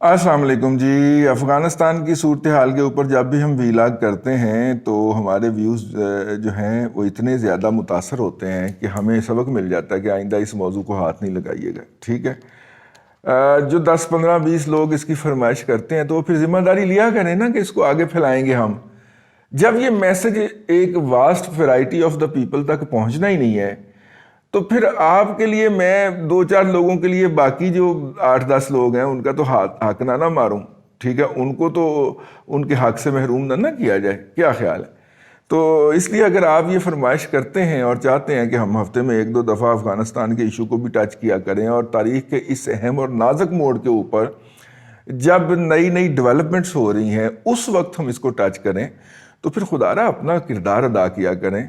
السلام علیکم جی. افغانستان کی صورتحال کے اوپر جب بھی ہم ویلاگ کرتے ہیں تو ہمارے ویوز جو ہیں وہ اتنے زیادہ متاثر ہوتے ہیں کہ ہمیں سبق مل جاتا ہے کہ آئندہ اس موضوع کو ہاتھ نہیں لگائیے گا. ٹھیک ہے, جو 10 15 20 لوگ اس کی فرمائش کرتے ہیں تو وہ پھر ذمہ داری لیا کریں نا کہ اس کو آگے پھیلائیں گے ہم. جب یہ میسج ایک vast variety of the people تک پہنچنا ہی نہیں ہے تو پھر آپ کے لیے میں 2-4 لوگوں کے لیے باقی جو 8-10 لوگ ہیں ان کا تو حق نہ ماروں. ٹھیک ہے, ان کو تو ان کے حق سے محروم نہ کیا جائے. کیا خیال ہے؟ تو اس لیے اگر آپ یہ فرمائش کرتے ہیں اور چاہتے ہیں کہ ہم ہفتے میں 1-2 دفعہ افغانستان کے ایشو کو بھی ٹچ کیا کریں اور تاریخ کے اس اہم اور نازک موڑ کے اوپر جب نئی ڈیولپمنٹس ہو رہی ہیں اس وقت ہم اس کو ٹچ کریں تو پھر خدا را اپنا کردار ادا کیا کریں.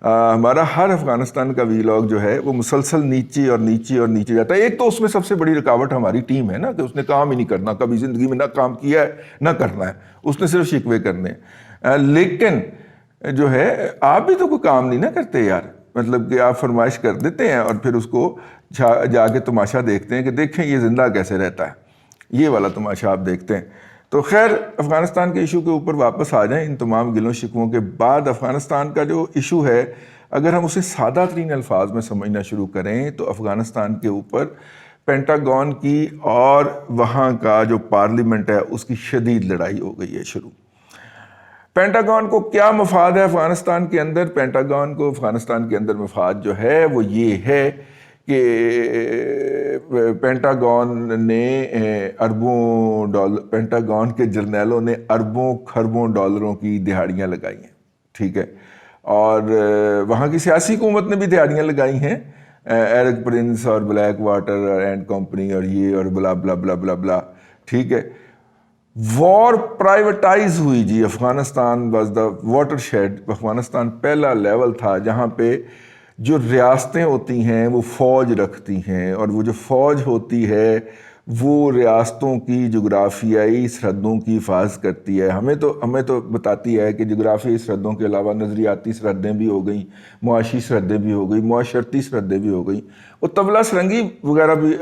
ہمارا ہر افغانستان کا ویلاگ جو ہے وہ مسلسل نیچے اور نیچے اور نیچے جاتا ہے. ایک تو اس میں سب سے بڑی رکاوٹ ہماری ٹیم ہے نا کہ اس نے کام ہی نہیں کرنا, کبھی زندگی میں نہ کام کیا ہے نہ کرنا ہے, اس نے صرف شکوے کرنے ہیں. لیکن جو ہے آپ بھی تو کوئی کام نہیں نہ کرتے یار. مطلب کہ آپ فرمائش کر دیتے ہیں اور پھر اس کو جا کے تماشا دیکھتے ہیں کہ دیکھیں یہ زندہ کیسے رہتا ہے. یہ والا تماشا آپ دیکھتے ہیں. تو خیر, افغانستان کے ایشو کے اوپر واپس آ جائیں. ان تمام گلوں شکووں کے بعد افغانستان کا جو ایشو ہے اگر ہم اسے سادہ ترین الفاظ میں سمجھنا شروع کریں تو افغانستان کے اوپر پینٹاگون کی اور وہاں کا جو پارلیمنٹ ہے اس کی شدید لڑائی ہو گئی ہے شروع. پینٹاگون کو کیا مفاد ہے افغانستان کے اندر؟ پینٹاگون کو افغانستان کے اندر مفاد جو ہے وہ یہ ہے کہ پینٹاگون نے اربوں ڈالر, پینٹاگون کے جرنیلوں نے اربوں خربوں ڈالروں کی دہاڑیاں لگائی ہیں. ٹھیک ہے, اور وہاں کی سیاسی حکومت نے بھی دہاڑیاں لگائی ہیں. ایرک پرنس اور بلیک واٹر اینڈ کمپنی اور یہ اور بلا بلا بلا بلا بلا. ٹھیک ہے, وار پرائیویٹائز ہوئی جی. افغانستان واز دا واٹر شیڈ. افغانستان پہلا لیول تھا جہاں پہ جو ریاستیں ہوتی ہیں وہ فوج رکھتی ہیں اور وہ جو فوج ہوتی ہے وہ ریاستوں کی جغرافیائی سرحدوں کی حفاظت کرتی ہے. ہمیں تو بتاتی ہے کہ جغرافیائی سرحدوں کے علاوہ نظریاتی سرحدیں بھی ہو گئیں, معاشی سرحدیں بھی ہو گئی, معاشرتی سرحدیں بھی ہو گئیں. وہ طبلہ سرنگی وغیرہ بھی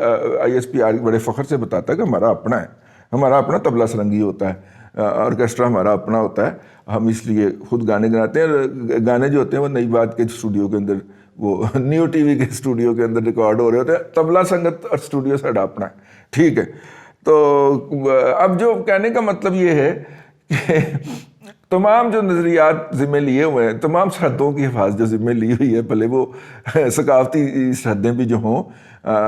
ISPR بڑے فخر سے بتاتا ہے کہ ہمارا اپنا ہے, ہمارا اپنا طبلہ سرنگی ہوتا ہے, آرکیسٹرا ہمارا اپنا ہوتا ہے. ہم اس لیے خود گانے گاتے ہیں. گانے جو ہوتے ہیں وہ نئی بات کے اسٹوڈیو کے اندر, وہ نیو ٹی وی کے اسٹوڈیو کے اندر ریکارڈ ہو رہے ہوتے ہیں. طبلہ سنگت اور اسٹوڈیو ساڈا اپنا ہے. ٹھیک ہے, تو اب جو کہنے کا مطلب یہ ہے کہ تمام جو نظریات ذمہ لیے ہوئے ہیں, تمام سرحدوں کی حفاظت جو ذمہ لی ہوئی ہے, بھلے وہ ثقافتی سرحدیں بھی جو ہوں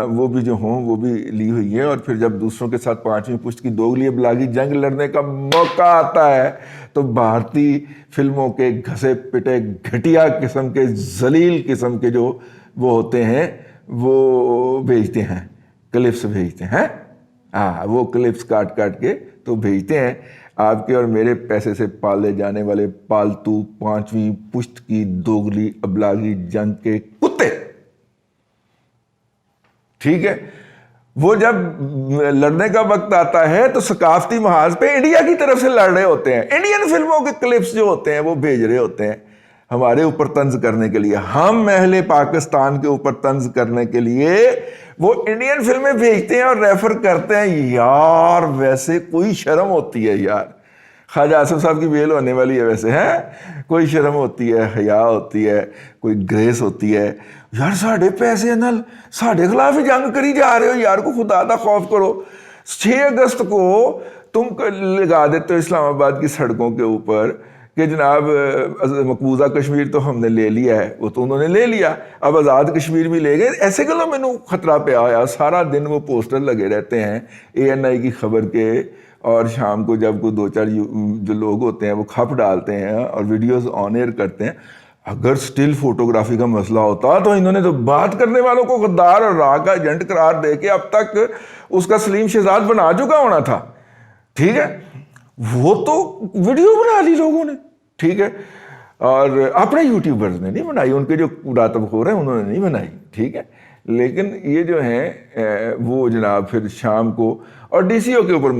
وہ بھی لی ہوئی ہیں. اور پھر جب دوسروں کے ساتھ 5ویں پشت کی دوگلی ابلاغی جنگ لڑنے کا موقع آتا ہے تو بھارتی فلموں کے گھسے پٹے گھٹیا قسم کے ذلیل قسم کے جو وہ ہوتے ہیں وہ بھیجتے ہیں, کلپس بھیجتے ہیں. وہ کلپس کاٹ کے تو بھیجتے ہیں آپ کے اور میرے پیسے سے پالے جانے والے پالتو 5ویں پشت کی دوگلی ابلاغی جنگ کے کتے. ٹھیک ہے, وہ جب لڑنے کا وقت آتا ہے تو ثقافتی محاذ پہ انڈیا کی طرف سے لڑ رہے ہوتے ہیں. انڈین فلموں کے کلپس جو ہوتے ہیں وہ بھیج رہے ہوتے ہیں ہمارے اوپر طنز کرنے کے لیے. ہم اہل پاکستان کے اوپر طنز کرنے کے لیے وہ انڈین فلمیں بھیجتے ہیں اور ریفر کرتے ہیں. یار ویسے کوئی شرم ہوتی ہے یار. خواجہ آصف صاحب کی ویل ہونے والی ہے ویسے, ہیں کوئی شرم ہوتی ہے, حیا ہوتی ہے, کوئی گریس ہوتی ہے. یار ساڑھے پیسے نل ساڑھے خلاف ہی جنگ کری جا رہے ہو یار, کو خدا دا خوف کرو. 6 اگست کو تم لگا دیتے ہو اسلام آباد کی سڑکوں کے اوپر کہ جناب مقبوضہ کشمیر تو ہم نے لے لیا ہے, وہ تو انہوں نے لے لیا, اب آزاد کشمیر بھی لے گئے. ایسے گلوں میں خطرہ پہ آیا. سارا دن وہ پوسٹر لگے رہتے ہیں ANI کی خبر کے, اور شام کو جب کوئی 2-4 جو لوگ ہوتے ہیں وہ کھپ ڈالتے ہیں اور ویڈیوز آن ایئر کرتے ہیں. اگر سٹل فوٹوگرافی کا مسئلہ ہوتا تو انہوں نے تو بات کرنے والوں کو غدار اور راہ کا ایجنٹ قرار دے کے اب تک اس کا سلیم شہزاد بنا چکا ہونا تھا. ٹھیک ہے, وہ تو ویڈیو بنا لی لوگوں نے. ٹھیک ہے, اور اپنے یوٹیوبرز نے نہیں بنائی, ان کے جو راتب خور ہیں انہوں نے نہیں بنائی. ٹھیک ہے, لیکن یہ جو ہیں وہ جناب پھر شام کو اور DCO کے اوپر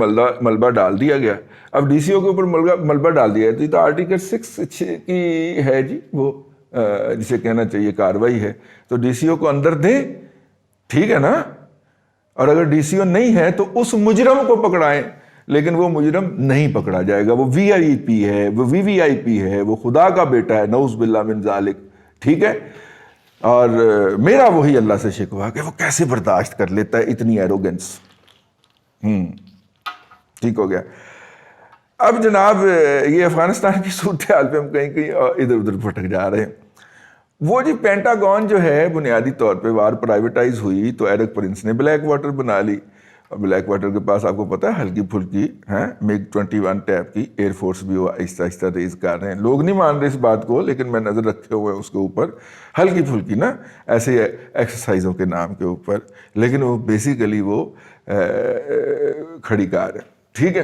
ملبہ ڈال دیا گیا. اب DCO کے اوپر ملبہ ڈال دیا ہے تو یہ تو آرٹیکل 6 کی ہے جی, وہ جسے کہنا چاہیے کاروائی ہے, تو DCO کو اندر دیں. ٹھیک ہے نا, اور اگر DCO نہیں ہے تو اس مجرم کو پکڑائیں، لیکن وہ مجرم نہیں پکڑا جائے گا، وہ VIP ہے، وہ VVIP ہے، وہ خدا کا بیٹا ہے، نعوذ باللہ من ذالک، ٹھیک ہے۔ اور میرا وہی اللہ سے شکوہ کہ وہ کیسے برداشت کر لیتا ہے اتنی ایروگنس۔ ٹھیک ہو گیا۔ اب جناب یہ افغانستان کی صورتحال پہ ہم کہیں کہیں ادھر ادھر بھٹک جا رہے ہیں۔ وہ جی پینٹاگون جو ہے بنیادی طور پہ وار پرائیویٹائز ہوئی تو ایرک پرنس نے بلیک واٹر بنا لی، اور بلیک واٹر کے پاس آپ کو پتہ ہے ہلکی پھلکی MiG-21 ٹائپ کی ایئر فورس بھی وہ آہستہ آہستہ ریز کر رہے ہیں۔ لوگ نہیں مان رہے اس بات کو، لیکن میں نظر رکھے ہوئے ہیں اس کے اوپر، ہلکی پھلکی نا ایسے ایکسرسائزوں کے نام کے اوپر، لیکن وہ بیسیکلی وہ کھڑی کار ہے، ٹھیک ہے۔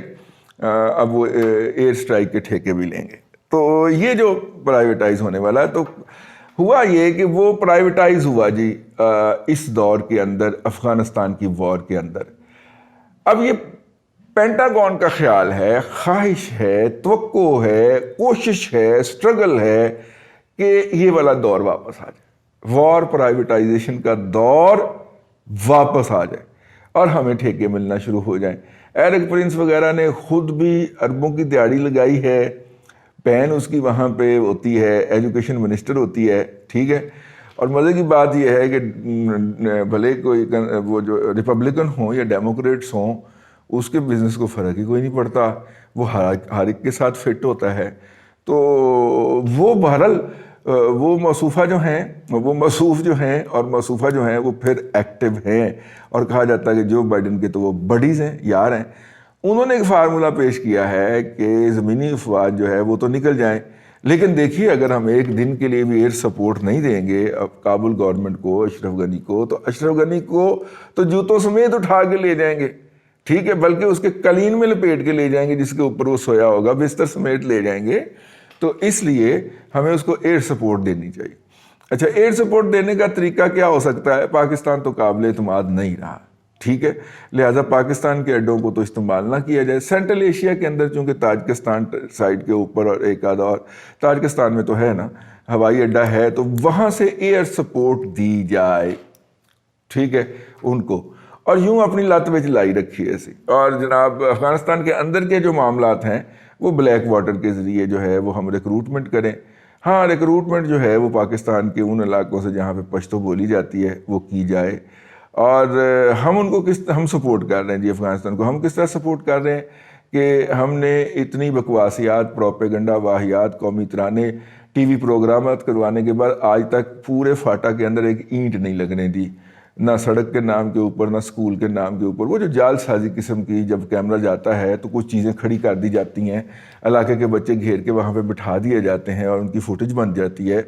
اب وہ ایئر سٹرائک کے ٹھیکے بھی لیں گے۔ تو یہ جو پرائیویٹائز ہونے والا ہے، تو ہوا یہ کہ وہ پرائیویٹائز ہوا جی اس دور کے اندر، افغانستان کی وار کے اندر۔ اب یہ پینٹاگون کا خیال ہے، خواہش ہے، توقع ہے، کوشش ہے، سٹرگل ہے کہ یہ والا دور واپس آ جائے، وار پرائیویٹائزیشن کا دور واپس آ جائے اور ہمیں ٹھیکے ملنا شروع ہو جائیں۔ ایرک پرنس وغیرہ نے خود بھی اربوں کی دیہڑی لگائی ہے، بہن اس کی وہاں پہ ہوتی ہے، ایجوکیشن منسٹر ہوتی ہے، ٹھیک ہے۔ اور مزے کی بات یہ ہے کہ بھلے کوئی وہ جو ریپبلکن ہوں یا ڈیموکریٹس ہوں، اس کے بزنس کو فرق ہی کوئی نہیں پڑتا، وہ ہر ایک کے ساتھ فٹ ہوتا ہے۔ تو وہ بہرحال وہ موصوفہ جو ہیں، وہ موصوف جو ہیں اور موصوفہ جو ہیں وہ پھر ایکٹیو ہیں، اور کہا جاتا ہے کہ جو بائیڈن کے تو وہ بڈیز ہیں، یار ہیں۔ انہوں نے ایک فارمولہ پیش کیا ہے کہ زمینی افواج جو ہے وہ تو نکل جائیں، لیکن دیکھیے اگر ہم ایک دن کے لیے بھی ایئر سپورٹ نہیں دیں گے کابل گورنمنٹ کو، اشرف غنی کو، تو اشرف غنی کو تو جوتوں سمیت اٹھا کے لے جائیں گے، ٹھیک ہے، بلکہ اس کے قلین میں لپیٹ کے لے جائیں گے جس کے اوپر وہ سویا ہوگا، بستر سمیت لے جائیں گے۔ تو اس لیے ہمیں اس کو ایئر سپورٹ دینی چاہیے۔ اچھا، ایئر سپورٹ دینے کا طریقہ کیا ہو سکتا ہے؟ پاکستان تو قابل اعتماد نہیں رہا، ٹھیک ہے، لہٰذا پاکستان کے اڈوں کو تو استعمال نہ کیا جائے۔ سینٹرل ایشیا کے اندر چونکہ تاجکستان سائڈ کے اوپر اور ایک آدھا اور تاجکستان میں تو ہے نا ہوائی اڈا ہے، تو وہاں سے ایئر سپورٹ دی جائے، ٹھیک ہے، ان کو، اور یوں اپنی لت وچ لائی رکھی ایسی۔ اور جناب افغانستان کے اندر کے جو معاملات ہیں وہ بلیک واٹر کے ذریعے جو ہے وہ ہم ریکروٹمنٹ کریں۔ ہاں، ریکروٹمنٹ جو ہے وہ پاکستان کے ان علاقوں سے جہاں پہ پشتو بولی جاتی ہے وہ کی جائے، اور ہم ان کو ہم سپورٹ کر رہے ہیں جی افغانستان کو۔ ہم کس طرح سپورٹ کر رہے ہیں کہ ہم نے اتنی بکواسیات، پروپیگنڈا، واہیات، قومی ترانے، TV پروگرامات کروانے کے بعد آج تک پورے فاٹا کے اندر ایک اینٹ نہیں لگنے دی، نہ سڑک کے نام کے اوپر، نہ سکول کے نام کے اوپر۔ وہ جو جال سازی قسم کی، جب کیمرہ جاتا ہے تو کچھ چیزیں کھڑی کر دی جاتی ہیں، علاقے کے بچے گھیر کے وہاں پہ بٹھا دیے جاتے ہیں اور ان کی فوٹیج بن جاتی ہے۔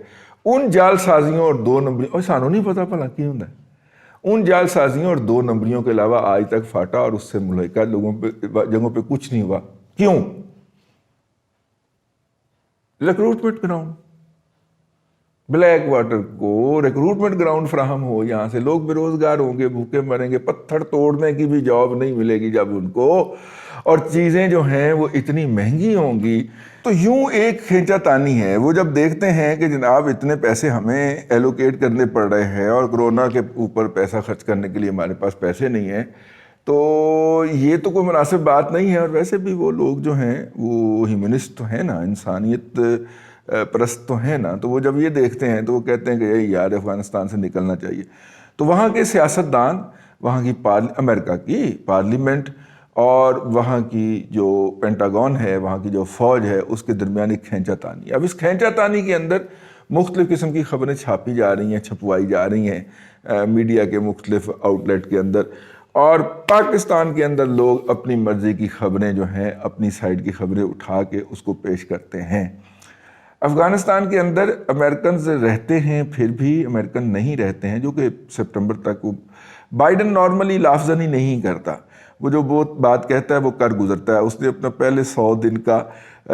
ان جال سازیوں اور 2 نمبریوں، اور سانوں نہیں پتا بھلا کی ہوں، ان جال سازیوں اور 2 نمبریوں کے علاوہ آج تک فاٹا اور اس سے ملحقہ جگہوں پہ کچھ نہیں ہوا۔ کیوں؟ ریکروٹمنٹ گراؤنڈ، بلیک واٹر کو ریکروٹمنٹ گراؤنڈ فراہم ہو، یہاں سے لوگ بے روزگار ہوں گے، بھوکے مریں گے، پتھر توڑنے کی بھی جاب نہیں ملے گی جب ان کو، اور چیزیں جو ہیں وہ اتنی مہنگی ہوں گی۔ تو یوں ایک کھینچا تانی ہے۔ وہ جب دیکھتے ہیں کہ جناب اتنے پیسے ہمیں ایلوکیٹ کرنے پڑ رہے ہیں اور کرونا کے اوپر پیسہ خرچ کرنے کے لیے ہمارے پاس پیسے نہیں ہیں، تو یہ تو کوئی مناسب بات نہیں ہے۔ اور ویسے بھی وہ لوگ جو ہیں وہ ہیومنسٹ تو ہیں نا، انسانیت پرست تو ہیں نا، تو وہ جب یہ دیکھتے ہیں تو وہ کہتے ہیں کہ یار افغانستان سے نکلنا چاہیے۔ تو وہاں کے سیاستدان، وہاں کی امریکہ کی پارلیمنٹ اور وہاں کی جو پینٹاگون ہے، وہاں کی جو فوج ہے، اس کے درمیان ایک کھینچا تانی۔ اب اس کھینچا تانی کے اندر مختلف قسم کی خبریں چھاپی جا رہی ہیں، چھپوائی جا رہی ہیں میڈیا کے مختلف آؤٹ لیٹ کے اندر، اور پاکستان کے اندر لوگ اپنی مرضی کی خبریں جو ہیں، اپنی سائڈ کی خبریں اٹھا کے اس کو پیش کرتے ہیں۔ افغانستان کے اندر امریکنز رہتے ہیں، پھر بھی امریکن نہیں رہتے ہیں، جو کہ سپٹمبر تک بائیڈن نارملی لافظاً ہی نہیں کرتا، وہ جو بات کہتا ہے وہ کر گزرتا ہے۔ اس نے اپنا پہلے 100 دن کا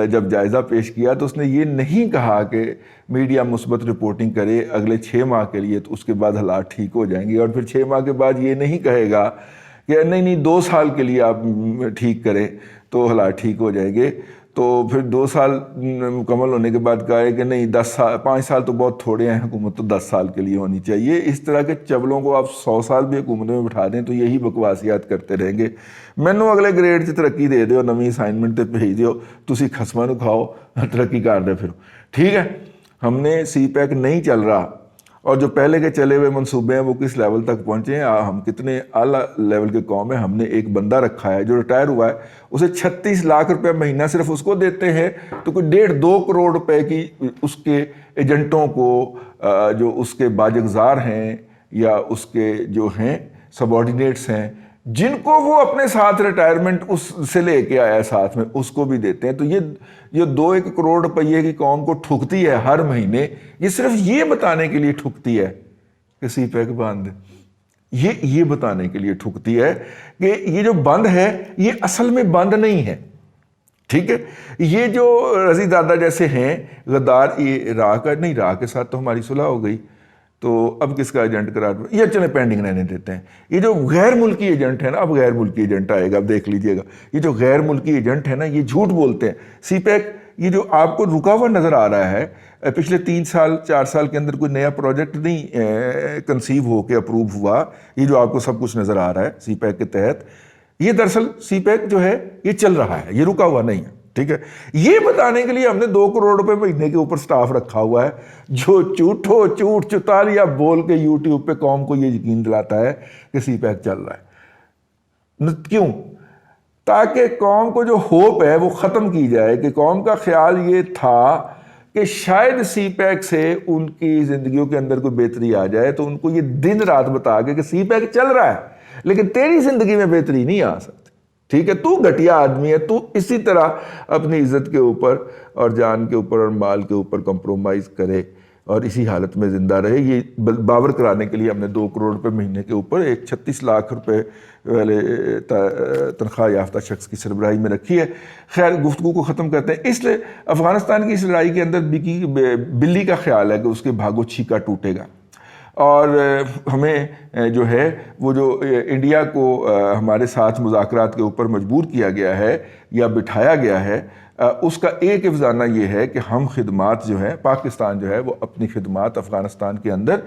جب جائزہ پیش کیا تو اس نے یہ نہیں کہا کہ میڈیا مثبت رپورٹنگ کرے اگلے 6 ماہ کے لیے تو اس کے بعد حالات ٹھیک ہو جائیں گے، اور پھر 6 ماہ کے بعد یہ نہیں کہے گا کہ نہیں 2 سال کے لیے آپ ٹھیک کریں تو حالات ٹھیک ہو جائیں گے۔ تو پھر 2 سال مکمل ہونے کے بعد کہا ہے کہ نہیں 5 سال تو بہت تھوڑے ہیں، حکومت تو 10 سال کے لیے ہونی چاہیے۔ اس طرح کے چبلوں کو آپ 100 سال بھی حکومت میں بٹھا دیں تو یہی بکواسیات کرتے رہیں گے۔ مینوں اگلے گریڈ 'ਚ ترقی دے دیو، نویں اسائنمنٹ تے بھیج دیو، تسی خصماں نوں کھاؤ، ترقی کر دے پھر، ٹھیک ہے۔ ہم نے سی پیک نہیں چل رہا، اور جو پہلے کے چلے ہوئے منصوبے ہیں وہ کس لیول تک پہنچے ہیں، ہم کتنے اعلیٰ لیول کے قوم ہیں۔ ہم نے ایک بندہ رکھا ہے جو ریٹائر ہوا ہے، اسے 36 لاکھ روپے مہینہ صرف اس کو دیتے ہیں، تو کوئی 1.5-2 کروڑ روپے کی اس کے ایجنٹوں کو جو اس کے باجگزار ہیں یا اس کے جو ہیں سبارڈینیٹس ہیں، جن کو وہ اپنے ساتھ ریٹائرمنٹ اس سے لے کے آیا ہے ساتھ میں، اس کو بھی دیتے ہیں۔ تو یہ 2-1 کروڑ روپے کی قوم کو ٹھکتی ہے ہر مہینے، یہ صرف یہ بتانے کے لیے ٹھکتی ہے کہ سی پیک بند، یہ بتانے کے لیے ٹھکتی ہے کہ یہ جو بند ہے یہ اصل میں بند نہیں ہے، ٹھیک ہے۔ یہ جو رضی دادا جیسے ہیں غدار، یہ راہ کے ساتھ تو ہماری صلح ہو گئی، تو اب کس کا ایجنٹ قرار یہ چلے پینڈنگ رہنے دیتے ہیں۔ یہ جو غیر ملکی ایجنٹ ہے نا، اب غیر ملکی ایجنٹ آئے گا، اب دیکھ لیجئے گا، یہ جو غیر ملکی ایجنٹ ہے نا یہ جھوٹ بولتے ہیں۔ سی پیک یہ جو آپ کو رکا ہوا نظر آ رہا ہے، پچھلے 3-4 سال کے اندر کوئی نیا پروجیکٹ نہیں کنسیو ہو کے اپروو ہوا، یہ جو آپ کو سب کچھ نظر آ رہا ہے سی پیک کے تحت، یہ دراصل سی پیک جو ہے یہ چل رہا ہے، یہ رکا ہوا نہیں ہے، ٹھیک ہے۔ یہ بتانے کے لیے ہم نے 2 کروڑ روپے مہینے کے اوپر سٹاف رکھا ہوا ہے جو جھوٹ چتالیاں بول کے یوٹیوب پہ قوم کو یہ یقین دلاتا ہے کہ سی پیک چل رہا ہے۔ کیوں؟ تاکہ قوم کو جو ہوپ ہے وہ ختم کی جائے، کہ قوم کا خیال یہ تھا کہ شاید سی پیک سے ان کی زندگیوں کے اندر کوئی بہتری آ جائے، تو ان کو یہ دن رات بتا کے کہ سی پیک چل رہا ہے لیکن تیری زندگی میں بہتری نہیں آ سکتی، ٹھیک ہے، تو گھٹیا آدمی ہے، تو اسی طرح اپنی عزت کے اوپر اور جان کے اوپر اور مال کے اوپر کمپرومائز کرے اور اسی حالت میں زندہ رہے۔ یہ باور کرانے کے لیے ہم نے 2 کروڑ روپے مہینے کے اوپر ایک 36 لاکھ روپے والے تنخواہ یافتہ شخص کی سربراہی میں رکھی ہے۔ خیر، گفتگو کو ختم کرتے ہیں۔ اس لیے افغانستان کی اس لڑائی کے اندر بلی کا خیال ہے کہ اس کے بھاگو چھیکا ٹوٹے گا، اور ہمیں جو ہے وہ جو انڈیا کو ہمارے ساتھ مذاکرات کے اوپر مجبور کیا گیا ہے یا بٹھایا گیا ہے، اس کا ایک افزانہ یہ ہے کہ ہم خدمات جو ہے، پاکستان جو ہے وہ اپنی خدمات افغانستان کے اندر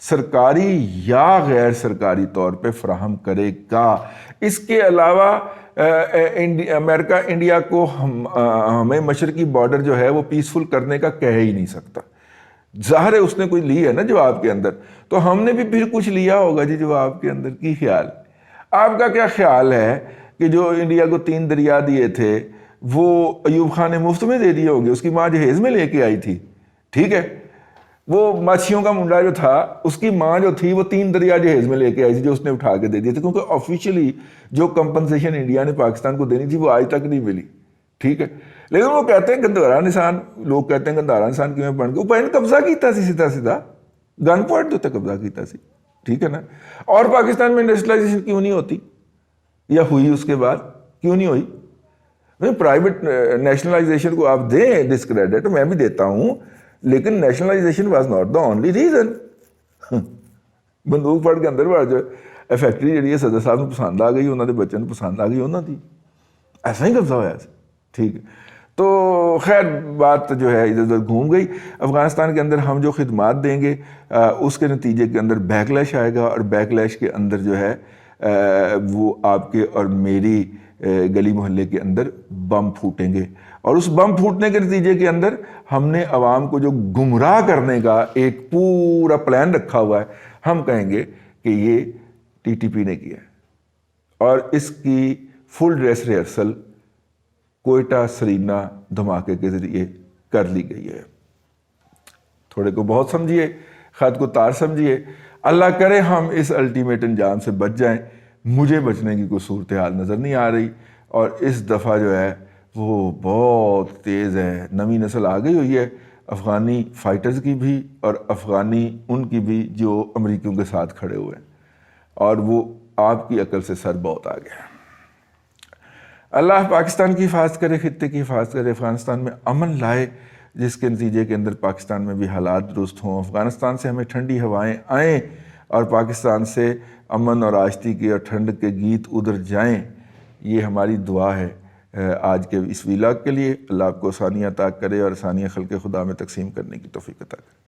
سرکاری یا غیر سرکاری طور پہ فراہم کرے گا۔ اس کے علاوہ امریکہ انڈیا کو ہمیں مشرقی بارڈر جو ہے وہ پیسفل کرنے کا کہہ ہی نہیں سکتا۔ ظاہر ہے اس نے کوئی لی ہے نا جواب کے اندر، تو ہم نے بھی پھر کچھ لیا ہوگا جی جواب کے اندر۔ کی خیال آپ کا کیا خیال ہے کہ جو انڈیا کو 3 دریا دیے تھے وہ ایوب خان نے مفت میں دے دیے ہوگے؟ اس کی ماں جہیز میں لے کے آئی تھی، ٹھیک ہے۔ وہ ماچھیوں کا منڈا جو تھا اس کی ماں جو تھی وہ 3 دریا جہیز میں لے کے آئی تھی جو اس نے اٹھا کے دے دیے تھے، کیونکہ آفیشلی جو کمپنسیشن انڈیا نے پاکستان کو دینی تھی وہ آج تک نہیں ملی، ٹھیک ہے۔ لیکن وہ کہتے ہیں گندھارا نشان، لوگ کہتے ہیں گندھارا نشان کیوں بن گیا؟ وہ قبضہ کیتا سی سیدھا گن پوائنٹ دے تے قبضہ کیتا سی، ٹھیک ہے نا۔ اور پاکستان میں انڈسٹریلائزیشن کیوں نہیں ہوتی یا ہوئی؟ اس کے بعد کیوں نہیں ہوئی؟ پرائیویٹ نیشنلائزیشن کو آپ دیں ڈسکریڈٹ، میں بھی دیتا ہوں، لیکن nationalisation was not the only reason. بندوق پھڑ کے اندر بڑھ جائے، فیکٹری جہی ہے صدر صاحب کو پسند آ گئی، انہوں نے بچوں کو پسند آ گئی، انہوں دی ایسا ہی قبضہ ہوا، ٹھیک ہے۔ تو خیر بات جو ہے ادھر ادھر گھوم گئی۔ افغانستان کے اندر ہم جو خدمات دیں گے اس کے نتیجے کے اندر بیک لیش آئے گا، اور بیک لیش کے اندر جو ہے وہ آپ کے اور میری گلی محلے کے اندر بم پھوٹیں گے، اور اس بم پھوٹنے کے نتیجے کے اندر ہم نے عوام کو جو گمراہ کرنے کا ایک پورا پلان رکھا ہوا ہے، ہم کہیں گے کہ یہ ٹی ٹی پی نے کیا ہے، اور اس کی full dress rehearsal Quetta Serena دھماکے کے ذریعے کر لی گئی ہے۔ تھوڑے کو بہت سمجھیے، خط کو تار سمجھیے، اللہ کرے ہم اس الٹیمیٹ انجام سے بچ جائیں۔ مجھے بچنے کی کوئی صورتحال نظر نہیں آ رہی، اور اس دفعہ جو ہے وہ بہت تیز ہے، نئی نسل آ گئی ہوئی ہے، افغانی فائٹرز کی بھی اور افغانی ان کی بھی جو امریکیوں کے ساتھ کھڑے ہوئے ہیں، اور وہ آپ کی عقل سے سر بہت آ گیا۔ اللہ پاکستان کی حفاظت کرے، خطے کی حفاظت کرے، افغانستان میں امن لائے، جس کے نتیجے کے اندر پاکستان میں بھی حالات درست ہوں، افغانستان سے ہمیں ٹھنڈی ہوائیں آئیں اور پاکستان سے امن اور آشتی کے اور ٹھنڈ کے گیت ادھر جائیں۔ یہ ہماری دعا ہے آج کے اس ویلاگ کے لیے۔ اللہ آپ کو آسانیاں عطا کرے اور آسانیاں خلق خدا میں تقسیم کرنے کی توفیق عطا کرے۔